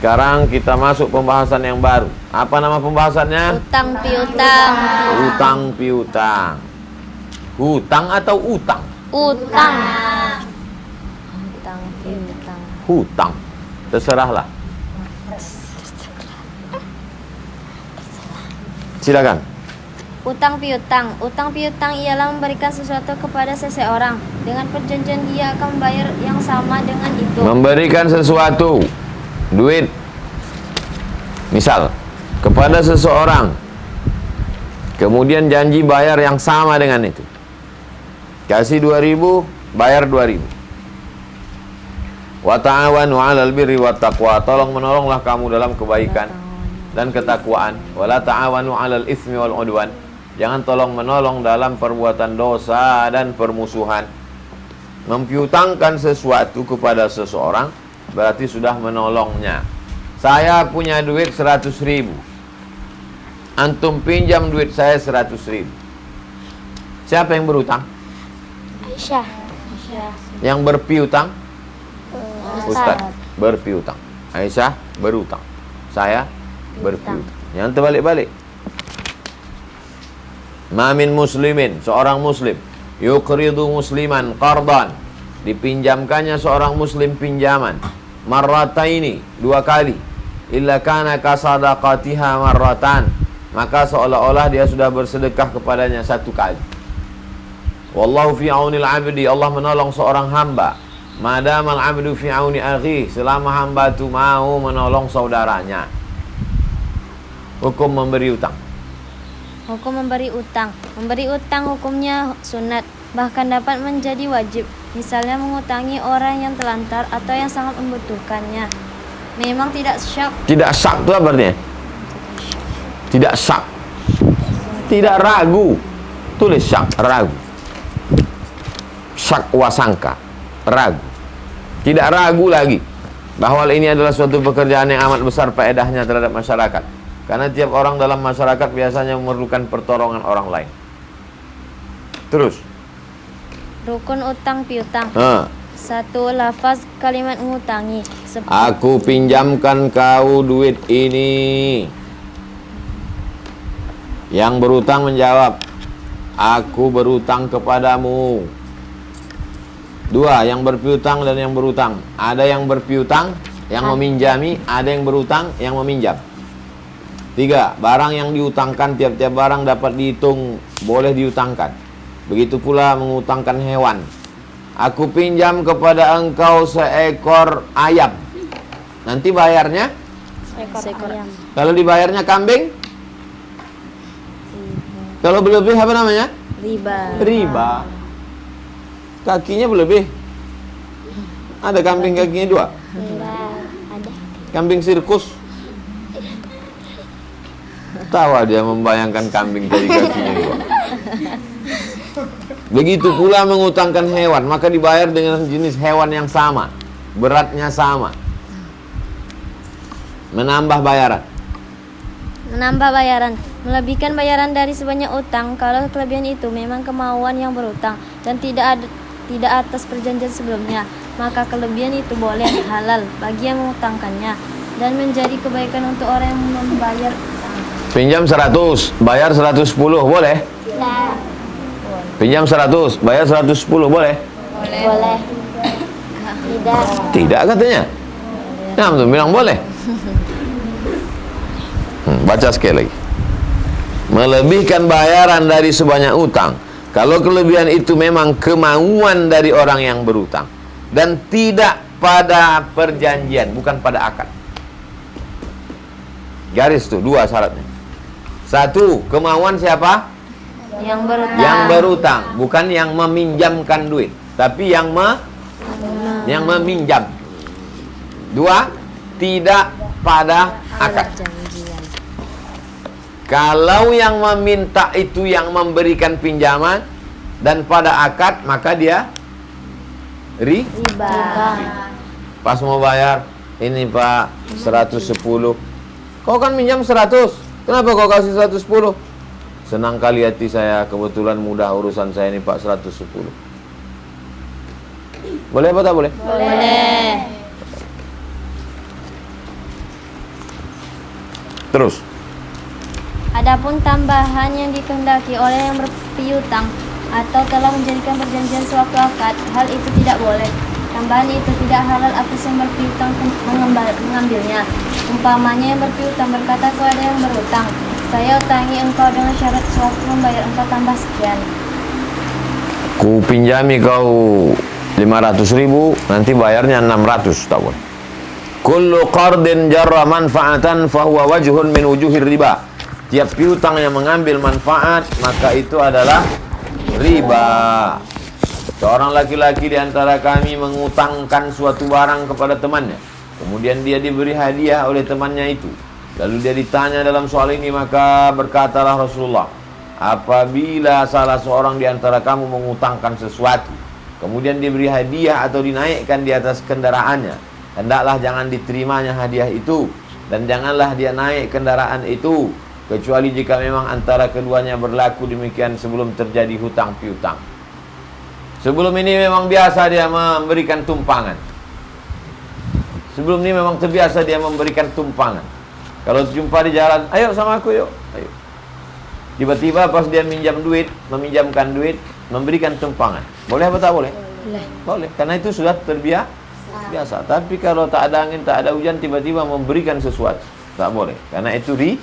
Sekarang kita masuk pembahasan yang baru. Apa nama pembahasannya? Utang piutang. Utang piutang. Hutang atau utang? Utang. Utang piutang. Hutang. Terserahlah. Silakan. Utang piutang. Utang piutang ialah memberikan sesuatu kepada seseorang dengan perjanjian dia akan membayar yang sama dengan itu. Memberikan sesuatu, duit, misal, kepada seseorang, kemudian janji bayar yang sama dengan itu. Kasih 2.000, bayar 2.000. Wa ta'awanu 'alal birri wat taqwa. Tolong menolonglah kamu dalam kebaikan dan ketakwaan. Wala ta'awanu 'alal itsmi wal 'udwan. Jangan tolong menolong dalam perbuatan dosa dan permusuhan. Mempiutangkan sesuatu kepada seseorang berarti sudah menolongnya. Saya punya duit 100.000. Antum pinjam duit saya 100.000. Siapa yang berutang? Aisyah. Yang berpiutang? Ustaz berpiutang. Aisyah berutang. Saya berpiutang. Jangan terbalik-balik. Ma min muslimin, seorang muslim, yuqridu musliman qardan, dipinjamkannya seorang muslim pinjaman, marrataini, 2 kali, illa kana kasadaqatiha marratan, maka seolah-olah dia sudah bersedekah kepadanya 1 kali. Wallahu fi aunil abdi, Allah menolong seorang hamba, madamal abdu fi auni akhi, selama hamba itu mau menolong saudaranya. Hukum memberi utang. Hukum memberi utang. Memberi utang hukumnya sunat, bahkan dapat menjadi wajib. Misalnya mengutangi orang yang telantar atau yang sangat membutuhkannya. Memang tidak syak. Tidak syak itu apa artinya? Tidak syak. Tidak ragu. Tulis syak, ragu. Syak wasangka, ragu. Tidak ragu lagi bahwa ini adalah suatu pekerjaan yang amat besar faedahnya terhadap masyarakat. Karena tiap orang dalam masyarakat biasanya memerlukan pertolongan orang lain. Terus. Rukun utang piutang. 1. Lafaz kalimat mengutangi. Aku pinjamkan kau duit ini. Yang berutang menjawab, aku berutang kepadamu. 2. Yang berpiutang dan yang berutang. Ada yang berpiutang, yang meminjami. Ada yang berutang, yang meminjam. 3. Barang yang diutangkan, tiap-tiap barang dapat dihitung, boleh diutangkan. Begitu pula mengutangkan hewan. Aku pinjam kepada engkau seekor ayam. Nanti bayarnya? Seekor ayam. Kalau dibayarnya kambing? Kalau berlebih apa namanya? Riba. Kakinya berlebih. Ada kambing kakinya 2? Ada. Kambing sirkus. Tawa dia membayangkan kambing dari kakinya 2. Begitu pula mengutangkan hewan, maka dibayar dengan jenis hewan yang sama, beratnya sama. Menambah bayaran. Melebihkan bayaran dari sebanyak utang kalau kelebihan itu memang kemauan yang berutang dan tidak atas perjanjian sebelumnya, maka kelebihan itu boleh halal bagi yang mengutangkannya dan menjadi kebaikan untuk orang yang membayar. Pinjam 100, bayar 110, boleh? Tidak. Pinjam 100, bayar 110, boleh? Boleh. Tidak katanya. Nah, betul, bilang boleh. Baca sekali lagi. Melebihkan bayaran dari sebanyak utang kalau kelebihan itu memang kemauan dari orang yang berutang dan tidak pada perjanjian, bukan pada akad. Garis tuh 2 syaratnya. 1. Kemauan siapa? Yang berutang, bukan yang meminjamkan duit, tapi yang meminjam. 2. Tidak pada akad. Kalau yang meminta itu yang memberikan pinjaman dan pada akad, maka dia riba. Pas mau bayar, ini Pak 110. Kau kan minjam 100, kenapa kau kasih 110? Senang kali hati saya, kebetulan mudah urusan saya ini Pak, 110. Boleh apa tak boleh? Boleh. Terus. Adapun tambahan yang dikehendaki oleh yang berpiutang atau telah menjadikan perjanjian sewaktu akad, hal itu tidak boleh. Tambahan itu tidak halal atas yang berpiutang mengambilnya. Umpamanya yang berpiutang berkata kepada yang berutang, saya utangi engkau dengan syarat sewaktu membayar engkau tambah sekian. Ku pinjami kau 500.000, nanti bayarnya 600 tahun. Kullu qardin jarra manfaatan fahuwa wajhun min wujuhir riba. Tiap piutang yang mengambil manfaat, maka itu adalah riba. Seorang laki-laki di antara kami mengutangkan suatu barang kepada temannya. Kemudian dia diberi hadiah oleh temannya itu. Lalu dia ditanya dalam soal ini, maka berkatalah Rasulullah, apabila salah seorang di antara kamu mengutangkan sesuatu, kemudian diberi hadiah atau dinaikkan di atas kendaraannya, hendaklah jangan diterimanya hadiah itu, dan janganlah dia naik kendaraan itu, kecuali jika memang antara keduanya berlaku demikian sebelum terjadi hutang piutang. Sebelum ini memang biasa dia memberikan tumpangan. Sebelum ini memang terbiasa dia memberikan tumpangan. Kalau jumpa di jalan, ayo sama aku yuk, ayo. Tiba-tiba pas dia meminjamkan duit, memberikan tumpangan. Boleh apa tak boleh? Boleh. Boleh, karena itu sudah terbiasa. Tapi kalau tak ada angin, tak ada hujan, tiba-tiba memberikan sesuatu, tak boleh. Karena itu riba.